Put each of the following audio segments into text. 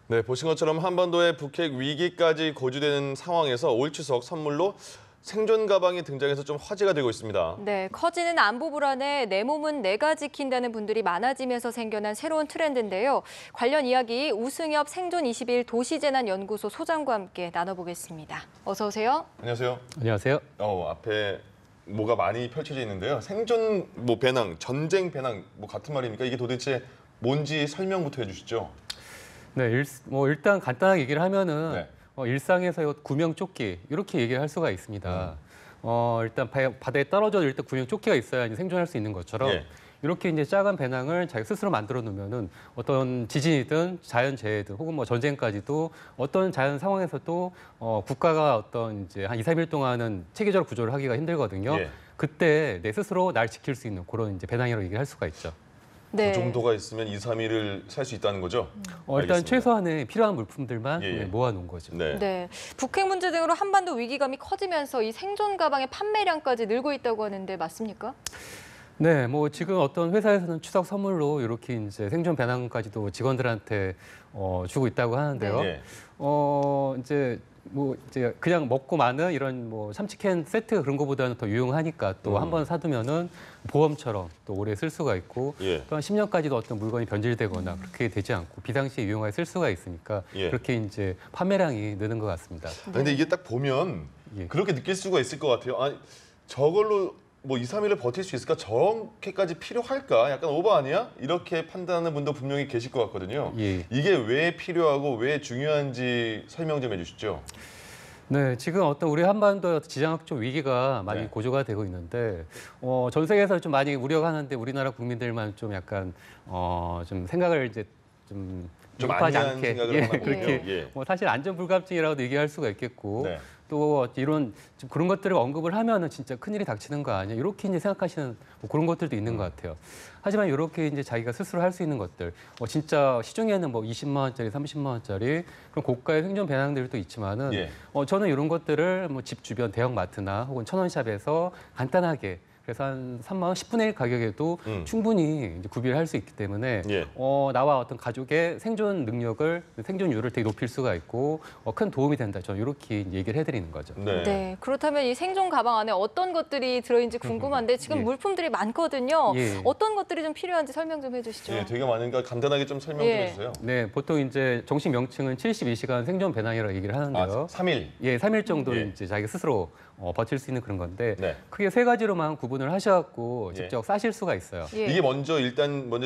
네, 보신 것처럼 한반도의 북핵 위기까지 고조되는 상황에서 올 추석 선물로 생존 가방이 등장해서 좀 화제가 되고 있습니다. 네, 커지는 안보 불안에 내 몸은 내가 지킨다는 분들이 많아지면서 생겨난 새로운 트렌드인데요. 관련 이야기 우승엽 생존21 도시재난연구소 소장과 함께 나눠보겠습니다. 어서 오세요. 안녕하세요. 안녕하세요. 앞에 뭐가 많이 펼쳐져 있는데요. 생존 배낭, 전쟁 배낭 같은 말입니까? 이게 도대체 뭔지 설명부터 해주시죠. 네, 일단 간단하게 얘기를 하면은 네. 일상에서 구명조끼 이렇게 얘기를 할 수가 있습니다. 일단 바다에 떨어져도 일단 구명조끼가 있어야 이제 생존할 수 있는 것처럼 예. 이렇게 이제 작은 배낭을 자기 스스로 만들어 놓으면은 어떤 지진이든 자연재해든 혹은 뭐 전쟁까지도 어떤 자연 상황에서도 국가가 어떤 이제 한 2, 3일 동안은 체계적으로 구조를 하기가 힘들거든요. 예. 그때 내 스스로 날 지킬 수 있는 그런 이제 배낭이라고 얘기할 수가 있죠. 네. 그 정도가 있으면 2, 3일을 살 수 있다는 거죠? 일단 알겠습니다. 최소한의 필요한 물품들만 예, 예. 모아놓은 거죠. 네. 네, 북핵 문제 등으로 한반도 위기감이 커지면서 이 생존 가방의 판매량까지 늘고 있다고 하는데 맞습니까? 네, 뭐 지금 어떤 회사에서는 추석 선물로 이렇게 이제 생존 배낭까지도 직원들한테 주고 있다고 하는데요. 네. 이제 그냥 먹고 마는 이런 뭐 참치캔 세트 그런 거보다는 더 유용하니까 또 한 번 사두면은 보험처럼 또 오래 쓸 수가 있고 예. 또 한 10년까지도 어떤 물건이 변질되거나 그렇게 되지 않고 비상시에 유용하게 쓸 수가 있으니까 예. 그렇게 이제 판매량이 느는 것 같습니다. 근데 이게 딱 보면 예. 그렇게 느낄 수가 있을 것 같아요. 아니, 저걸로 뭐 2, 3일을 버틸 수 있을까? 저렇게까지 필요할까? 약간 오버 아니야? 이렇게 판단하는 분도 분명히 계실 것 같거든요. 예. 이게 왜 필요하고 왜 중요한지 설명 좀 해주시죠. 네, 지금 어떤 우리 한반도 지정학적 위기가 많이 네. 고조가 되고 있는데 전 세계에서 좀 많이 우려가 하는데 우리나라 국민들만 좀 약간 좀 생각을 이제 좀 급하지 안이한 않게 생각을 하나 보군요. 그렇게 예. 뭐 사실 안전 불감증이라고도 얘기할 수가 있겠고 네. 또 이런 좀 그런 것들을 언급을 하면은 진짜 큰일이 닥치는 거 아니야 이렇게 이제 생각하시는 뭐 그런 것들도 있는 것 같아요. 하지만 이렇게 이제 자기가 스스로 할 수 있는 것들 진짜 시중에는 뭐 20만 원짜리, 30만 원짜리 그런 고가의 생존 배낭들도 있지만은 예. 저는 이런 것들을 뭐 집 주변 대형마트나 혹은 천원샵에서 간단하게 그래서 한 3만 원 10분의 1 가격에도 충분히 이제 구비를 할 수 있기 때문에 예. 나와 어떤 가족의 생존 능력을 생존율을 되게 높일 수가 있고 큰 도움이 된다. 저는 이렇게 얘기를 해드리는 거죠. 네. 네, 그렇다면 이 생존 가방 안에 어떤 것들이 들어있는지 궁금한데 지금 예. 물품들이 많거든요. 예. 어떤 것들이 좀 필요한지 설명 좀 해주시죠. 예, 되게 많으니까 간단하게 좀 설명 좀 예. 해주세요. 네, 보통 이제 정식 명칭은 72시간 생존 배낭이라고 얘기를 하는데요. 3일. 예, 3일 정도 예. 이제 자기 스스로 버틸 수 있는 그런 건데 네. 크게 세 가지로만 구분을 하셔갖고 예. 직접 싸실 수가 있어요. 예. 이게 먼저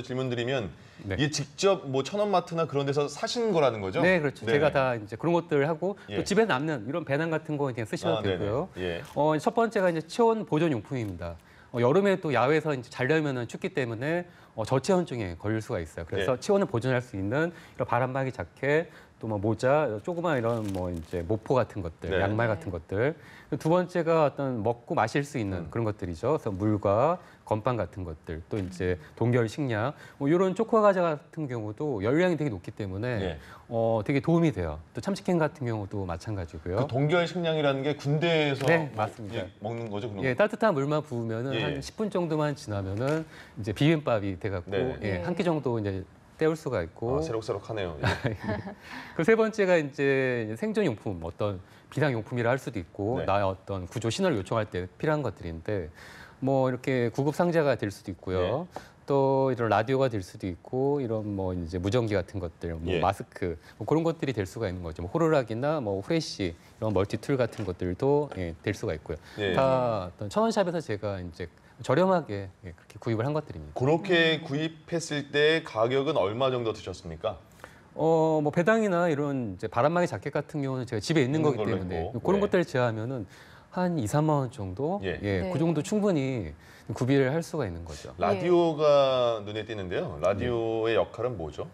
질문드리면 네. 이게 직접 뭐 천원마트나 그런 데서 사신 거라는 거죠? 네, 그렇죠. 네. 제가 다 이제 그런 것들을 하고 예. 또 집에 남는 이런 배낭 같은 거 그냥 쓰셔도 네네. 되고요. 예. 첫 번째가 이제 체온 보존 용품입니다. 여름에 또 야외에서 이제 자려면은 춥기 때문에 저체온증에 걸릴 수가 있어요. 그래서 예. 체온을 보존할 수 있는 이런 바람막이 자켓, 또 뭐 모자, 조그만 이런 뭐 이제 모포 같은 것들, 네. 양말 네. 같은 것들. 두 번째가 어떤 먹고 마실 수 있는 그런 것들이죠. 그래서 물과 건빵 같은 것들, 또 이제 동결 식량, 뭐 이런 초코 과자 같은 경우도 열량이 되게 높기 때문에 네. 되게 도움이 돼요. 또 참치캔 같은 경우도 마찬가지고요. 그 동결 식량이라는 게 군대에서 네, 맞습니다. 먹는 거죠, 그런 예, 거. 따뜻한 물만 부으면은 예. 한 10분 정도만 지나면은 이제 비빔밥이 돼갖고 네. 네. 한 끼 정도 이제 때울 수가 있고 새록새록하네요. 예. 그 세 번째가 이제 생존용품 어떤 비상용품이라 할 수도 있고 네. 나의 어떤 구조 신호를 요청할 때 필요한 것들인데 뭐 이렇게 구급 상자가 될 수도 있고요. 네. 또 이런 라디오가 될 수도 있고 이런 뭐 이제 무전기 같은 것들, 뭐 예. 마스크 뭐 그런 것들이 될 수가 있는 거죠. 뭐 호루라기나 뭐 후레쉬 이런 멀티툴 같은 것들도 될 수가 있고요. 예. 다 어떤 천원샵에서 제가 이제 저렴하게 그렇게 구입을 한 것들입니다. 그렇게 구입했을 때 가격은 얼마 정도 드셨습니까? 뭐 배당이나 이런 이제 바람막이 자켓 같은 경우는 제가 집에 있는 있는 거기 걸로 때문에 했고. 그런 네. 것들을 제하면은 한 2, 3만 원 정도, 예. 네. 그 정도 충분히 구비를 할 수가 있는 거죠. 라디오가 눈에 띄는데요. 라디오의 역할은 뭐죠?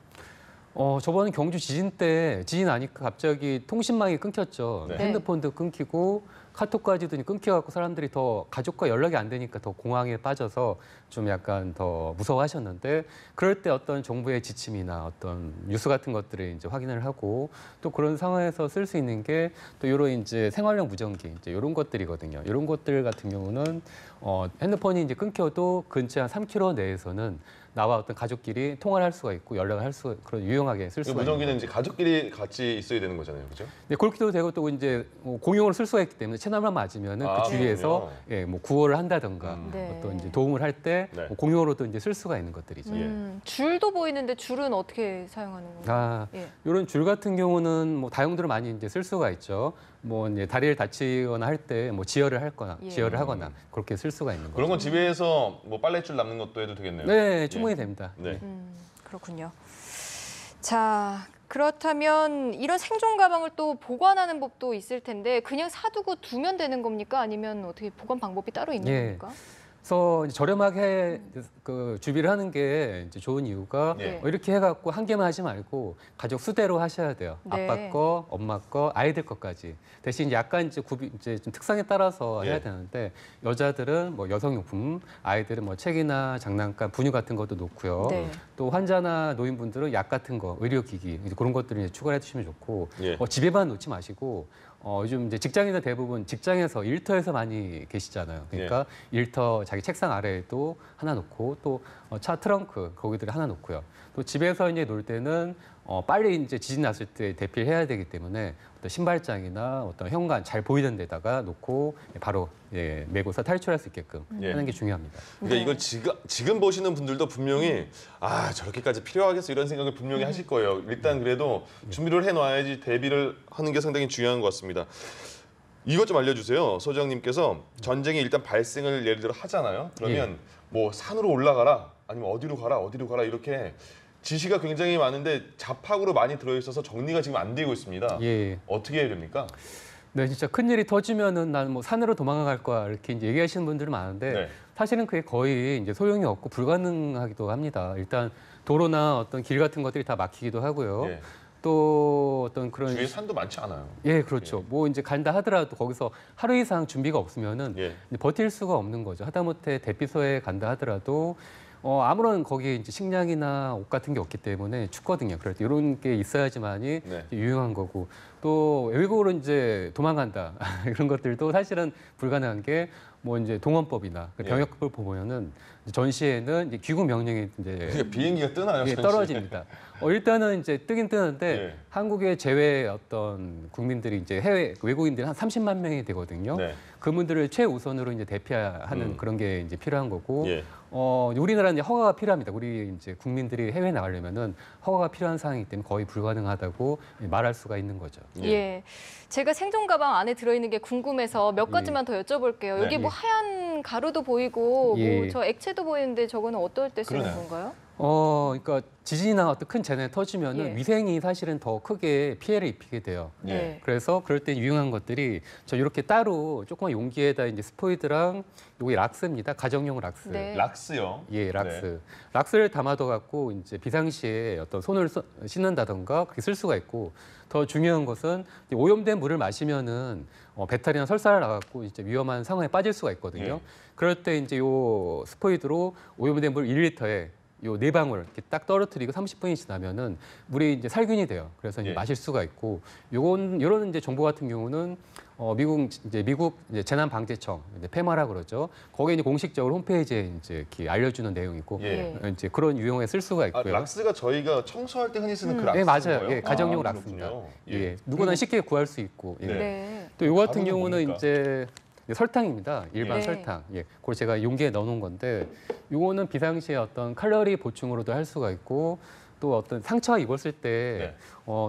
저번에 경주 지진 때 지진 나니까 갑자기 통신망이 끊겼죠. 네. 핸드폰도 끊기고 카톡까지도 끊겨갖고 사람들이 더 가족과 연락이 안 되니까 더 공황에 빠져서 좀 약간 더 무서워하셨는데 그럴 때 어떤 정부의 지침이나 어떤 뉴스 같은 것들을 이제 확인을 하고 또 그런 상황에서 쓸 수 있는 게 또 이런 이제 생활용 무전기 이제 이런 것들이거든요. 이런 것들 같은 경우는 핸드폰이 이제 끊겨도 근처 한 3km 내에서는 나와 어떤 가족끼리 통화를 할 수가 있고 연락을 할 수 그런 유용하게 쓸 그 수가 있는 무전기는 이제 가족끼리 같이 있어야 되는 거잖아요, 그죠? 네, 그렇게도 되고 또 이제 공용으로 쓸 수가 있기 때문에 채널만 맞으면은 아, 그 주위에서 예, 뭐 구호를 한다든가 네. 어떤 이제 도움을 할 때 네. 공용으로도 이제 쓸 수가 있는 것들이죠. 줄도 보이는데 줄은 어떻게 사용하는 건가요? 아, 예. 이런 줄 같은 경우는 뭐 다용도로 많이 이제 쓸 수가 있죠. 뭐 이제 다리를 다치거나 할 때 뭐 지혈을 하거나 예. 지혈을 하거나 그렇게 쓸 수가 있는 거죠. 그런 건 집에서 뭐 빨래줄 남는 것도 해도 되겠네요. 네, 충분히 됩니다. 네. 그렇군요. 자, 그렇다면 이런 생존 가방을 또 보관하는 법도 있을 텐데 그냥 사두고 두면 되는 겁니까? 아니면 어떻게 보관 방법이 따로 있는 예. 겁니까? 그래서 이제 저렴하게 그 주비를 하는 게 이제 좋은 이유가 네. 이렇게 해갖고 한 개만 하지 말고 가족 수대로 하셔야 돼요. 네. 아빠 거, 엄마 거, 아이들 것까지. 대신 약간 이제 이제 좀 특성에 따라서 예. 해야 되는데 여자들은 뭐 여성용품, 아이들은 뭐 책이나 장난감, 분유 같은 것도 놓고요. 네. 또 환자나 노인분들은 약 같은 거, 의료기기 이제 그런 것들을 이제 추가해 주시면 좋고 예. 집에만 놓지 마시고. 요즘 이제 직장인들 대부분 직장에서 일터에서 많이 계시잖아요. 그러니까 일터 자기 책상 아래에도 하나 놓고 또 차 트렁크 거기들 하나 놓고요. 또 집에서 이제 놀 때는 빨리 이제 지진 났을 때 대피를 해야 되기 때문에 어떤 신발장이나 어떤 현관 잘 보이는 데다가 놓고 바로 메고서 탈출할 수 있게끔 예. 하는 게 중요합니다. 그러니까 네. 이걸 지금 보시는 분들도 분명히 아 저렇게까지 필요하겠어 이런 생각을 분명히 하실 거예요. 일단 그래도 준비를 해놔야지 대비를 하는 게 상당히 중요한 것 같습니다. 이것 좀 알려주세요. 소장님께서 전쟁이 일단 발생을 예를 들어 하잖아요. 그러면 뭐 산으로 올라가라 아니면 어디로 가라 이렇게 지시가 굉장히 많은데 잡학으로 많이 들어있어서 정리가 지금 안 되고 있습니다. 예. 어떻게 해야 됩니까? 네, 진짜 큰 일이 터지면은 나는 뭐 산으로 도망갈 거야 이렇게 이제 얘기하시는 분들은 많은데 네. 사실은 그게 거의 이제 소용이 없고 불가능하기도 합니다. 일단 도로나 어떤 길 같은 것들이 다 막히기도 하고요. 예. 또 어떤 그런 주위에 산도 많지 않아요. 예, 그렇죠. 뭐 이제 간다 하더라도 거기서 하루 이상 준비가 없으면은 예. 이제 버틸 수가 없는 거죠. 하다못해 대피소에 간다 하더라도 아무런 거기에 이제 식량이나 옷 같은 게 없기 때문에 춥거든요. 그럴 때 이런 게 있어야지만이 네. 유용한 거고 또 외국으로 이제 도망간다 이런 것들도 사실은 불가능한 게 뭐 이제 동원법이나 예. 병역법을 보면은 이제 전시에는 이제 귀국 명령이 이제 그러니까 비행기가 뜨나요? 예, 전시에? 떨어집니다. 일단은 이제 뜨긴 뜨는데 예. 한국의 제외 어떤 국민들이 이제 해외 외국인들이 한 30만 명이 되거든요. 네. 그분들을 최우선으로 이제 대피하는 그런 게 이제 필요한 거고. 예. 우리나라는 이제 허가가 필요합니다. 우리 이제 국민들이 해외 나가려면은 허가가 필요한 상황이기 때문에 거의 불가능하다고 말할 수가 있는 거죠. 예. 제가 생존 가방 안에 들어있는 게 궁금해서 몇 가지만 더 여쭤볼게요. 여기 네. 뭐 하얀 가루도 보이고 예. 뭐 저 액체도 보이는데 저거는 어떨 때 쓰는 그러네요. 건가요? 그러니까 지진이나 어떤 큰 재난이 터지면은 예. 위생이 사실은 더 크게 피해를 입히게 돼요. 예. 네. 그래서 그럴 때 유용한 것들이 저 이렇게 따로 조그만 용기에다 이제 스포이드랑 요게 락스입니다. 가정용 락스. 네. 락스요. 예, 락스. 락스를 담아둬 갖고 이제 비상시에 어떤 손을 씻는다던가 그렇게 쓸 수가 있고 더 중요한 것은 이제 오염된 물을 마시면은 배탈이나 설사를 나갖고 이제 위험한 상황에 빠질 수가 있거든요. 예. 그럴 때 이제 요 스포이드로 오염된 물 1리터에 요 네 방울 이렇게 딱 떨어뜨리고 30분이 지나면은 물이 이제 살균이 돼요. 그래서 이제 예. 마실 수가 있고 요런 이제 정보 같은 경우는 미국 이제 재난방재청 이제 페마라 그러죠. 거기에 이제 공식적으로 홈페이지에 이제 이렇게 알려주는 내용이고 예. 이제 그런 유형에 쓸 수가 아, 있고요. 락스가 저희가 청소할 때 흔히 쓰는 그 락스. 네, 맞아요. 예, 가정용 락스입니다. 그렇군요. 예, 누구나 쉽게 구할 수 있고. 예. 네. 네. 또 요 같은 가루는 경우는 뭡니까? 이제 설탕입니다. 일반 네. 설탕. 예. 그걸 제가 용기에 넣어놓은 건데, 요거는 비상시에 어떤 칼로리 보충으로도 할 수가 있고, 또 어떤 상처 입었을 때,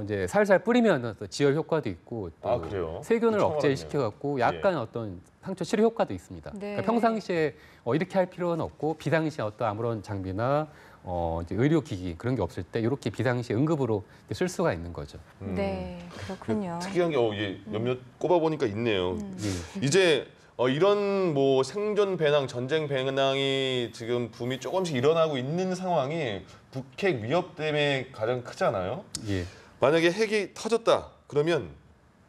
이제 살살 뿌리면 또 지혈 효과도 있고, 또 아, 그래요? 세균을 처음 억제시켜갖고 약간 어떤 상처 치료 효과도 있습니다. 네. 그러니까 평상시에 이렇게 할 필요는 없고, 비상시에 어떤 아무런 장비나 이제 의료기기 그런 게 없을 때 이렇게 비상시 응급으로 쓸 수가 있는 거죠. 네, 그렇군요. 특이한 게 예, 몇몇 꼽아 보니까 있네요. 예. 이제 이런 뭐 생존 배낭, 전쟁 배낭이 지금 붐이 조금씩 일어나고 있는 상황이 북핵 위협 때문에 가장 크잖아요. 예. 만약에 핵이 터졌다 그러면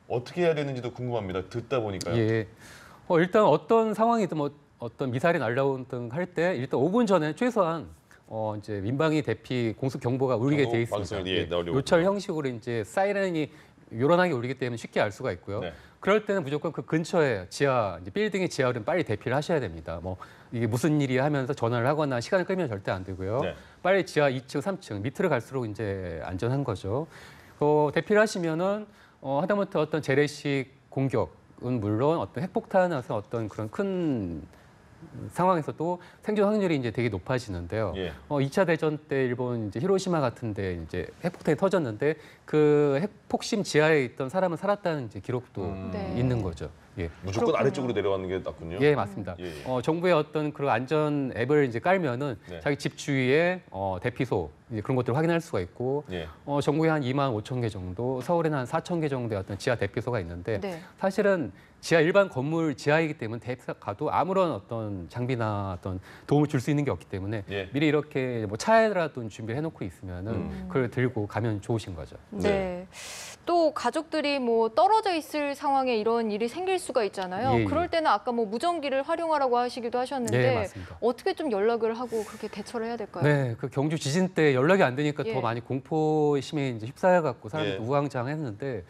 어떻게 해야 되는지도 궁금합니다. 듣다 보니까요. 예. 일단 어떤 상황이든 뭐 어떤 미사일이 날라오든 할 때 일단 5분 전에 최소한 이제 민방위 대피 공습 경보가 울리게 경보 돼 있습니다. 방송이, 예, 나오려고. 요철 형식으로 이제 사이렌이 요란하게 울리기 때문에 쉽게 알 수가 있고요. 네. 그럴 때는 무조건 그 근처에 지하, 이제 빌딩의 지하를 빨리 대피를 하셔야 됩니다. 뭐 이게 무슨 일이 하면서 전화를 하거나 시간을 끌면 절대 안 되고요. 네. 빨리 지하 2층, 3층 밑으로 갈수록 이제 안전한 거죠. 대피를 하시면은 하다못해 어떤 재래식 공격은 물론 어떤 핵폭탄에서 어떤 그런 큰 상황에서도 생존 확률이 이제 되게 높아지는데요. 예. 2차 대전 때 일본 이제 히로시마 같은데 이제 핵폭탄이 터졌는데 그 핵폭심 지하에 있던 사람은 살았다는 이제 기록도 네. 있는 거죠. 예. 무조건 그렇군요. 아래쪽으로 내려가는 게 낫군요. 예, 맞습니다. 예. 정부의 어떤 그런 안전 앱을 이제 깔면은 네. 자기 집 주위에 대피소 이제 그런 것들을 확인할 수가 있고 예. 전국에 한 2만 5천 개 정도, 서울에는 한 4천 개 정도의 어떤 지하 대피소가 있는데 네. 사실은 지하 일반 건물 지하이기 때문에 대피소 가도 아무런 어떤 장비나 어떤 도움을 줄 수 있는 게 없기 때문에 예. 미리 이렇게 뭐 차에라도 준비를 해놓고 있으면은 그걸 들고 가면 좋으신 거죠. 네. 또 가족들이 뭐 떨어져 있을 상황에 이런 일이 생길 수가 있잖아요. 예, 예. 그럴 때는 아까 뭐 무전기를 활용하라고 하시기도 하셨는데 네, 맞습니다. 어떻게 좀 연락을 하고 그렇게 대처를 해야 될까요? 네, 그 경주 지진 때 연락이 안 되니까 예. 더 많이 공포심에 이제 휩싸여갖고 사람들이 예. 우왕좌왕했는데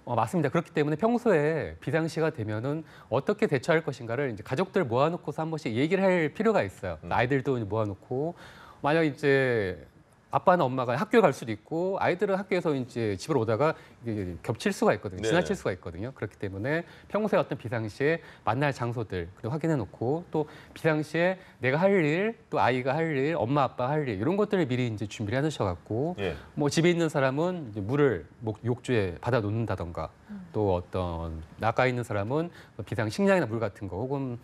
맞습니다. 그렇기 때문에 평소에 비상시가 되면은 어떻게 대처할 것인가를 이제 가족들 모아놓고서 한 번씩 얘기를 할 필요가 있어요. 아이들도 모아놓고 만약 이제 아빠나 엄마가 학교에 갈 수도 있고 아이들은 학교에서 이제 집으로 오다가 이게 겹칠 수가 있거든요. 네네. 지나칠 수가 있거든요. 그렇기 때문에 평소에 어떤 비상시에 만날 장소들 확인해 놓고 또 비상시에 내가 할 일, 또 아이가 할 일, 엄마 아빠 할 일 이런 것들을 미리 이제 준비를 해놓으셔갖고 예. 뭐 집에 있는 사람은 이제 물을 욕조에 받아 놓는다던가 또 어떤 나가 있는 사람은 비상 식량이나 물 같은 거 혹은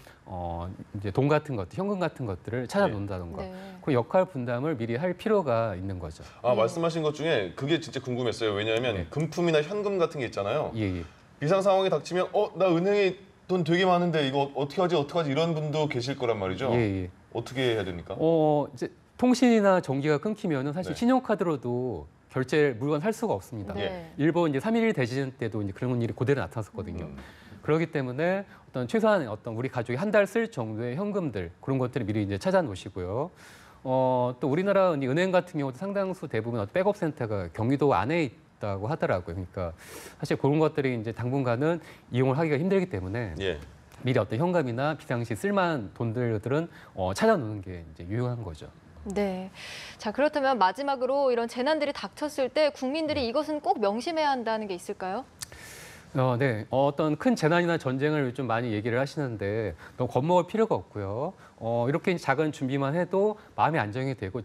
이제 돈 같은 것들, 현금 같은 것들을 찾아 놓는다던가 네. 그 역할 분담을 미리 할 필요가 있는 거죠. 말씀하신 것 중에 그게 진짜 궁금했어요. 왜냐하면 네. 금품이나 현금 같은 게 있잖아요. 예, 예. 비상 상황이 닥치면 나 은행에 돈 되게 많은데 이거 어떻게 하지 이런 분도 계실 거란 말이죠. 예, 예. 어떻게 해야 됩니까? 이제 통신이나 전기가 끊기면은 사실 네. 신용카드로도 결제 물건 살 수가 없습니다. 네. 일본 이제 3.11 대지진 때도 이제 그런 일이 그대로 나타났었거든요. 그렇기 때문에 어떤 최소한 어떤 우리 가족이 한 달 쓸 정도의 현금들 그런 것들을 미리 이제 찾아 놓으시고요. 또 우리나라 은행 같은 경우도 상당수 대부분 어떤 백업 센터가 경기도 안에 있다고 하더라고요. 그러니까 사실 그런 것들이 이제 당분간은 이용을 하기가 힘들기 때문에 예. 미리 어떤 현금이나 비상시 쓸만한 돈들은 찾아 놓는 게 이제 유용한 거죠. 네. 자, 그렇다면 마지막으로 이런 재난들이 닥쳤을 때 국민들이 이것은 꼭 명심해야 한다는 게 있을까요? 네. 어떤 큰 재난이나 전쟁을 좀 많이 얘기를 하시는데 너무 겁먹을 필요가 없고요. 이렇게 작은 준비만 해도 마음의 안정이 되고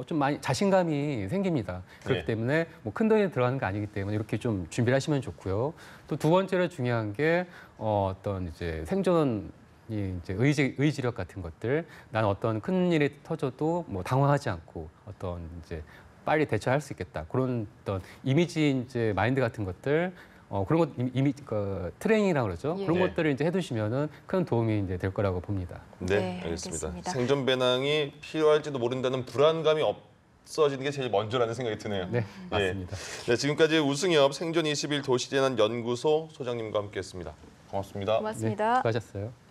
좀 많이 자신감이 생깁니다. 그렇기 네. 때문에 뭐 큰 돈이 들어가는 게 아니기 때문에 이렇게 좀 준비를 하시면 좋고요. 또 두 번째로 중요한 게 어떤 이제 생존 이 이제 의지력 같은 것들, 나는 어떤 큰 일이 터져도 뭐 당황하지 않고 어떤 이제 빨리 대처할 수 있겠다 그런 어떤 이미지 이제 마인드 같은 것들. 그런 것 트레이닝이라고 그러죠. 예. 그런 네. 것들을 이제 해두시면은 큰 도움이 이제 될 거라고 봅니다. 네, 알겠습니다. 알겠습니다. 생존 배낭이 필요할지도 모른다는 불안감이 없어지는 게 제일 먼저라는 생각이 드네요. 네, 맞습니다. 네, 지금까지 우승엽 생존 21 도시재난 연구소 소장님과 함께했습니다. 고맙습니다. 고맙습니다. 네, 수고하셨어요.